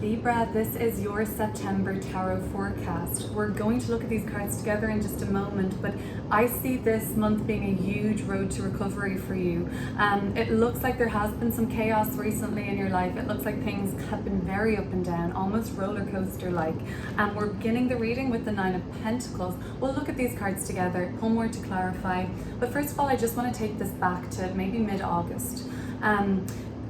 Libra, this is your September tarot forecast. We're going to look at these cards together in just a moment, but I see this month being a huge road to recovery for you. It looks like there has been some chaos recently in your life. It looks like things have been very up and down, almost roller coaster like. We're beginning the reading with the Nine of Pentacles. We'll look at these cards together, pull more to clarify. But first of all, I just want to take this back to maybe mid-August.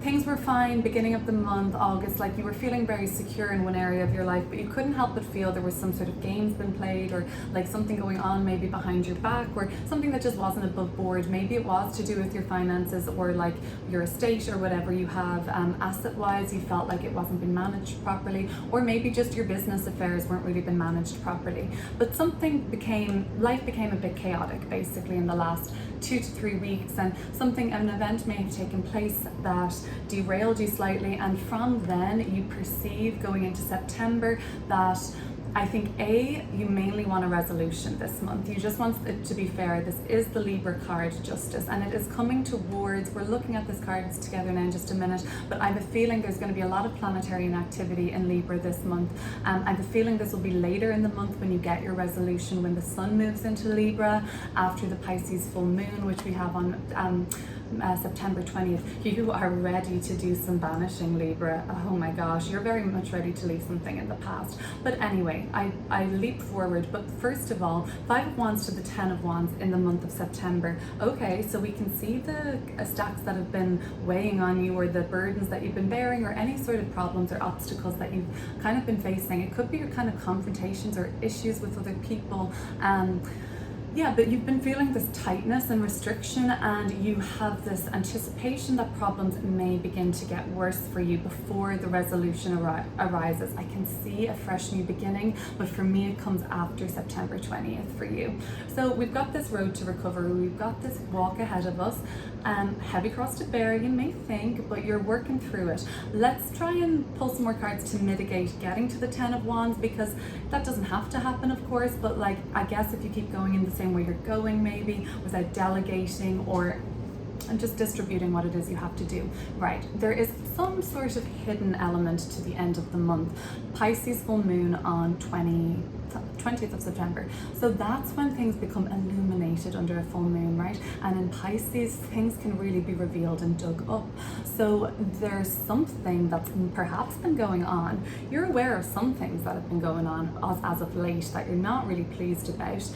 Things were fine beginning of the month, August, like you were feeling very secure in one area of your life, but you couldn't help but feel there was some sort of games been played, or like something going on maybe behind your back, or something that just wasn't above board. Maybe it was to do with your finances or like your estate or whatever you have. Asset-wise, you felt like it wasn't being managed properly, or maybe just your business affairs weren't really being managed properly. But life became a bit chaotic basically in the last 2 to 3 weeks, and an event may have taken place that derailed you slightly, and from then you perceive going into September that I think you mainly want a resolution this month. You just want it to be fair. This is the Libra card, Justice, and it is coming towards, we're looking at this cards together now in just a minute, but I have a feeling there's going to be a lot of planetary inactivity in Libra this month. I have a feeling this will be later in the month when you get your resolution, when the sun moves into Libra after the Pisces full moon, which we have on September 20th. You are ready to do some banishing, Libra. Oh my gosh, you're very much ready to leave something in the past. But anyway, I leap forward, but first of all, 5 of Wands to the 10 of Wands in the month of September. Okay, so we can see the stacks that have been weighing on you, or the burdens that you've been bearing, or any sort of problems or obstacles that you've kind of been facing. It could be your kind of confrontations or issues with other people. Yeah, but you've been feeling this tightness and restriction, and you have this anticipation that problems may begin to get worse for you before the resolution arises. I can see a fresh new beginning, but for me it comes after September 20th for you. So we've got this road to recovery, we've got this walk ahead of us. Heavy cross to bear, you may think, but you're working through it. Let's try and pull some more cards to mitigate getting to the 10 of Wands, because that doesn't have to happen, of course, but like, I guess if you keep going in the same way you're going, maybe without delegating or just distributing what it is you have to do. Right, there is some sort of hidden element to the end of the month. Pisces full moon on 20th of September. So that's when things become illuminated under a full moon, right? And in Pisces, things can really be revealed and dug up. So there's something that's perhaps been going on. You're aware of some things that have been going on as of late that you're not really pleased about.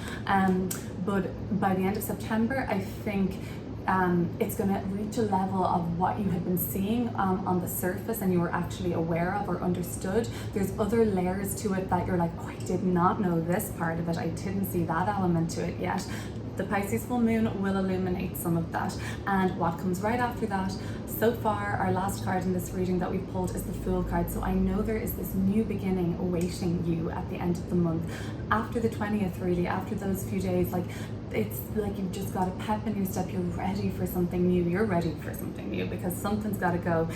But by the end of September, I think it's going to reach a level of what you had been seeing on the surface and you were actually aware of or understood. There's other layers to it that you're like, oh, I did not know this part of it. I didn't see that element to it yet. The Pisces full moon will illuminate some of that. And what comes right after that, so far, our last card in this reading that we've pulled is the Fool card. So I know there is this new beginning awaiting you at the end of the month. After the 20th, really, after those few days, like, it's like you've just got a pep in your step. You're ready for something new. You're ready for something new because something's got to go.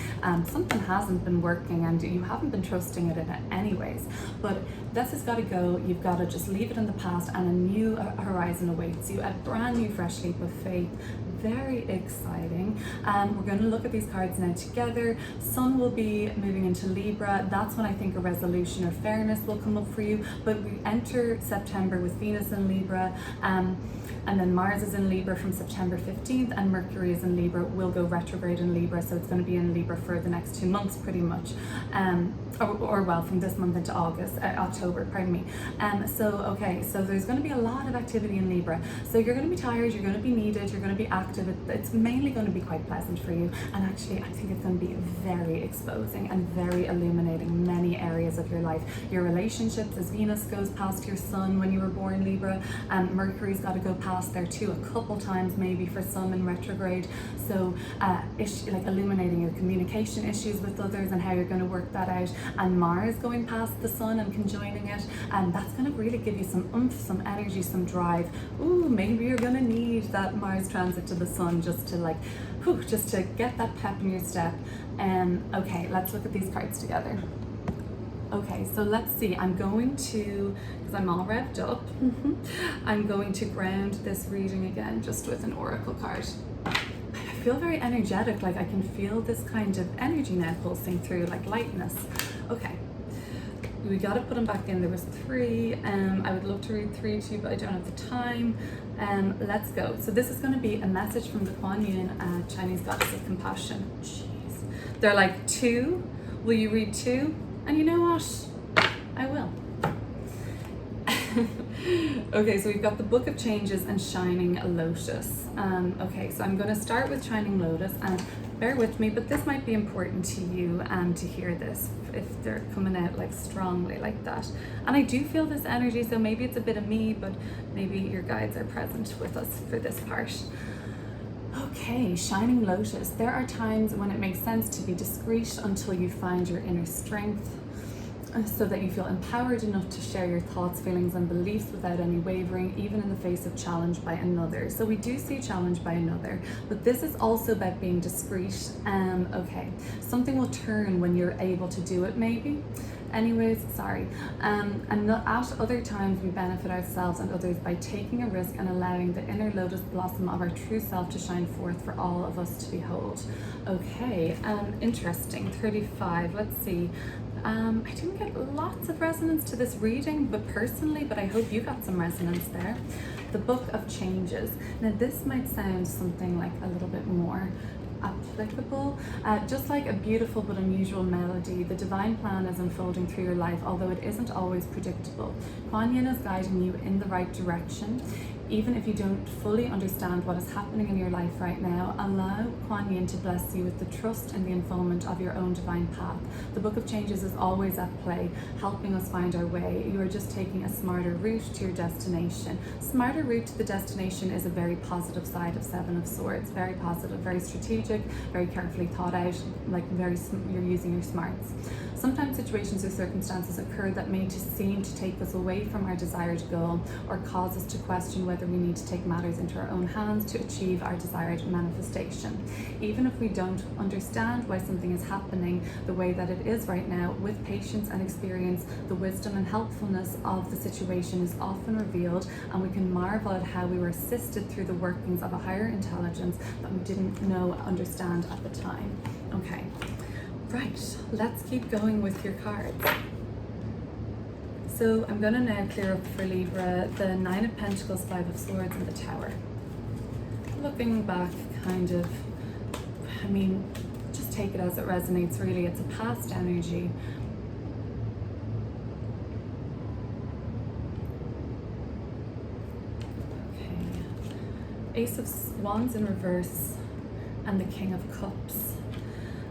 Something hasn't been working and you haven't been trusting it in it anyways. But this has got to go. You've got to just leave it in the past, and a new horizon awaits you. A brand new, fresh leap of faith. Very exciting. We're going to look at these cards now together. Sun will be moving into Libra. That's when I think a resolution or fairness will come up for you. But we enter September with Venus in Libra. And then Mars is in Libra from September 15th, and Mercury is in Libra, will go retrograde in Libra, so it's going to be in Libra for the next 2 months pretty much, from this month into October, pardon me. So there's going to be a lot of activity in Libra, so you're going to be tired, you're going to be needed, you're going to be active. It's mainly going to be quite pleasant for you, and actually I think it's going to be very exposing and very illuminating many areas of your life. Your relationships, as Venus goes past your Sun when you were born, Libra, Mercury's got to go past there too a couple times maybe for some in retrograde. So like illuminating your communication issues with others and how you're going to work that out. And Mars going past the Sun and conjoining it, and that's going to really give you some oomph, some energy, some drive. Ooh, maybe you're going to need that Mars transit to the Sun just to get that pep in your step. Okay, let's look at these cards together. Okay, so let's see. I'm going to, because I'm all revved up, I'm going to ground this reading again just with an oracle card. I feel very energetic, like I can feel this kind of energy now pulsing through, like lightness. Okay, we got to put them back in. There was 3. I would love to read 3 too, but I don't have the time. Let's go. So this is going to be a message from the Kuan Yin, Chinese goddess of compassion. Jeez. They're like, 2? Will you read 2? And you know what? I will. Okay, so we've got the Book of Changes and Shining Lotus. Okay, so I'm going to start with Shining Lotus, and bear with me, but this might be important to you to hear this if they're coming out like strongly like that. And I do feel this energy, so maybe it's a bit of me, but maybe your guides are present with us for this part. Okay, Shining Lotus. There are times when it makes sense to be discreet until you find your inner strength, so that you feel empowered enough to share your thoughts, feelings, and beliefs without any wavering, even in the face of challenge by another. So we do see challenge by another, but this is also about being discreet. Okay, something will turn when you're able to do it, maybe. Anyways, sorry. And not, at other times we benefit ourselves and others by taking a risk and allowing the inner lotus blossom of our true self to shine forth for all of us to behold. Okay, interesting. 35. Let's see. I didn't get lots of resonance to this reading, but I hope you got some resonance there. The Book of Changes. Now this might sound something like a little bit more applicable. Just like a beautiful but unusual melody, the divine plan is unfolding through your life, although it isn't always predictable. Kuan Yin is guiding you in the right direction. Even if you don't fully understand what is happening in your life right now, allow Kuan Yin to bless you with the trust and the unfoldment of your own divine path. The Book of Changes is always at play, helping us find our way. You are just taking a smarter route to your destination. Smarter route to the destination is a very positive side of 7 of Swords. Very positive, very strategic, very carefully thought out, like you're using your smarts. Sometimes situations or circumstances occur that may seem to take us away from our desired goal or cause us to question whether we need to take matters into our own hands to achieve our desired manifestation. Even if we don't understand why something is happening the way that it is right now, with patience and experience, the wisdom and helpfulness of the situation is often revealed, and we can marvel at how we were assisted through the workings of a higher intelligence that we didn't understand at the time. Okay. Right, let's keep going with your cards. So I'm going to now clear up for Libra the 9 of Pentacles, 5 of Swords, and the Tower. Looking back, just take it as it resonates, really. It's a past energy. Okay. Ace of Wands in reverse, and the King of Cups.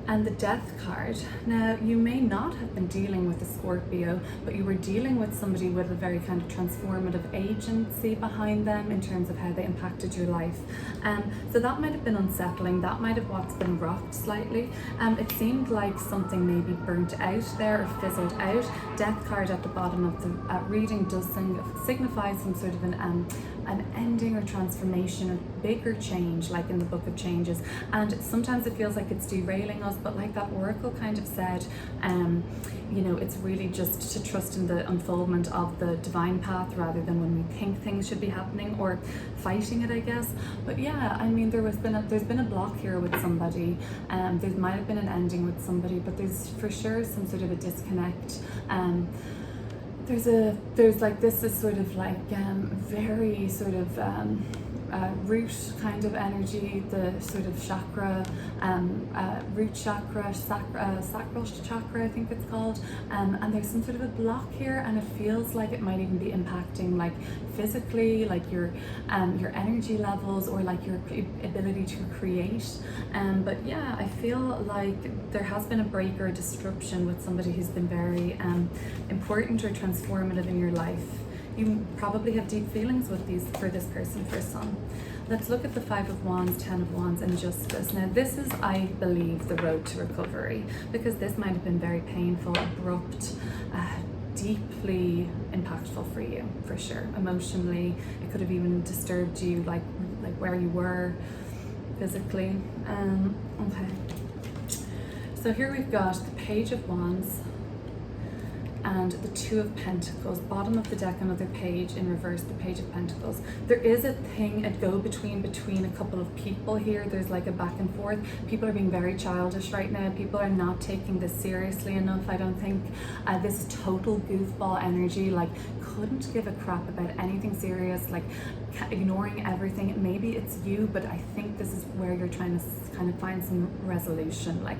And the Death card. Now, you may not have been dealing with a Scorpio, but you were dealing with somebody with a very kind of transformative agency behind them in terms of how they impacted your life. So that might have been unsettling. That might have what's been rocked slightly. It seemed like something maybe burnt out there or fizzled out. Death card at the bottom of the reading does signify some sort of an ending or transformation or bigger change, like in the Book of Changes. And sometimes it feels like it's derailing us, but like that oracle kind of said, it's really just to trust in the unfoldment of the divine path rather than when we think things should be happening or fighting it, I guess. But yeah, there's been a block here with somebody. There might have been an ending with somebody, but there's for sure some sort of a disconnect. There's like, this is sort of like very sort of root kind of energy, the sort of chakra, root chakra, sacral chakra, I think it's called, and there's some sort of a block here, and it feels like it might even be impacting like physically, like your energy levels or like your ability to create. But yeah, I feel like there has been a break or a disruption with somebody who's been very important or transformative in your life. You probably have deep feelings for this person, for some. Let's look at the 5 of Wands, 10 of Wands, and Justice. Now this is, I believe, the road to recovery, because this might have been very painful, abrupt, deeply impactful for you, for sure. Emotionally, it could have even disturbed you, like where you were physically. Okay. So here we've got the Page of Wands, and the Two of Pentacles. Bottom of the deck, another page in reverse, the Page of Pentacles. There is a thing, a go-between between a couple of people here. There's like a back and forth. People are being very childish right now. People are not taking this seriously enough, I don't think. This is total goofball energy, like couldn't give a crap about anything serious, like ignoring everything. Maybe it's you, but I think this is where you're trying to kind of find some resolution. Like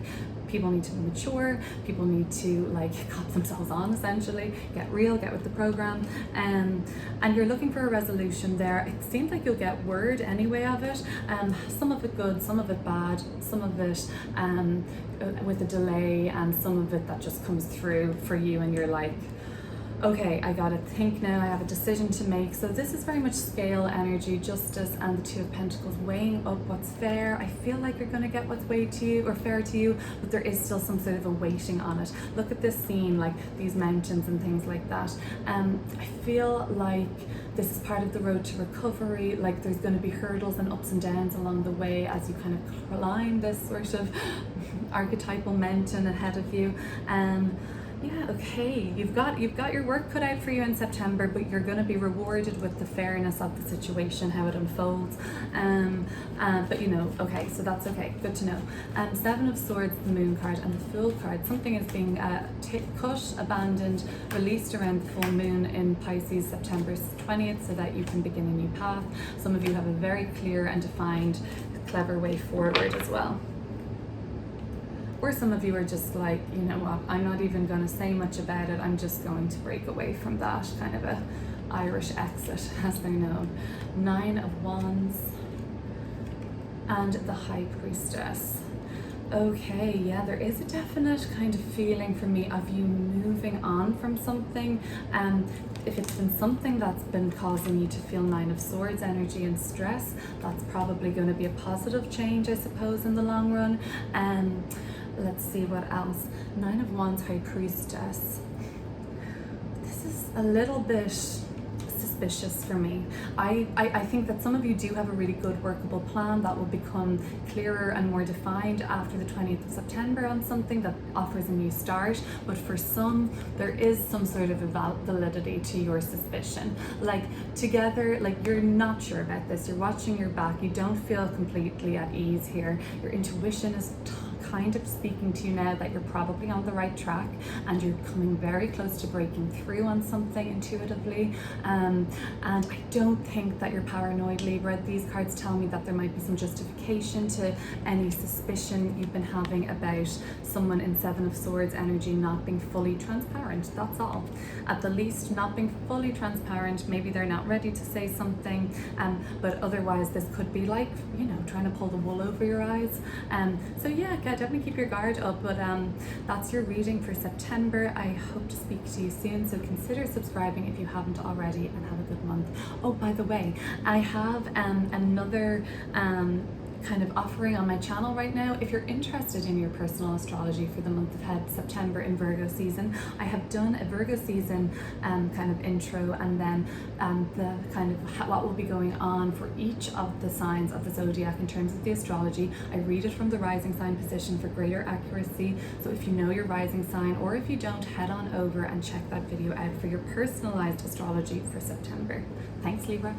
people need to be mature, people need to like cop themselves on, essentially, get real, get with the program, and you're looking for a resolution there. It seems like you'll get word anyway of it, some of it good, some of it bad, some of it with a delay, and some of it that just comes through for you and you're like, okay, I gotta think now, I have a decision to make. So this is very much scale energy, justice, and the Two of Pentacles, weighing up what's fair. I feel like you're gonna get what's weighed to you or fair to you, but there is still some sort of a weighting on it. Look at this scene, like these mountains and things like that. I feel like this is part of the road to recovery. Like there's going to be hurdles and ups and downs along the way as you kind of climb this sort of archetypal mountain ahead of you. Yeah, okay, you've got your work cut out for you in September, but you're going to be rewarded with the fairness of the situation, how it unfolds. But you know, okay, so that's okay, good to know. Seven of Swords, the Moon card, and the Fool card. Something is being cut, abandoned, released around the full moon in Pisces, September 20th, so that you can begin a new path. Some of you have a very clear and defined, clever way forward as well. Or some of you are just like, you know what, I'm not even going to say much about it, I'm just going to break away from that, kind of a Irish exit, as they're known. Nine of Wands and the High Priestess. Okay, yeah, there is a definite kind of feeling for me of you moving on from something. If it's been something that's been causing you to feel Nine of Swords energy and stress, that's probably going to be a positive change, I suppose, in the long run. Let's see what else. Nine of Wands, High Priestess. This is a little bit suspicious for me. I think that some of you do have a really good workable plan that will become clearer and more defined after the 20th of September on something that offers a new start, but for some there is some sort of a validity to your suspicion. Like together, like you're not sure about this, you're watching your back, you don't feel completely at ease here. Your intuition is kind of speaking to you now that you're probably on the right track and you're coming very close to breaking through on something intuitively. And I don't think that you're paranoid, Libra. These cards tell me that there might be some justification to any suspicion you've been having about someone in Seven of Swords energy not being fully transparent. That's all. At the least, not being fully transparent. Maybe they're not ready to say something, but otherwise this could be like, you know, trying to pull the wool over your eyes. So yeah, definitely keep your guard up, but that's your reading for September. I hope to speak to you soon, so consider subscribing if you haven't already, and have a good month. Oh, by the way, I have another kind of offering on my channel right now. If you're interested in your personal astrology for the month ahead, September in Virgo season, I have done a Virgo season kind of intro, and then the kind of what will be going on for each of the signs of the zodiac in terms of the astrology. I read it from the rising sign position for greater accuracy, so if you know your rising sign, or if you don't, head on over and check that video out for your personalized astrology for September. Thanks, Libra.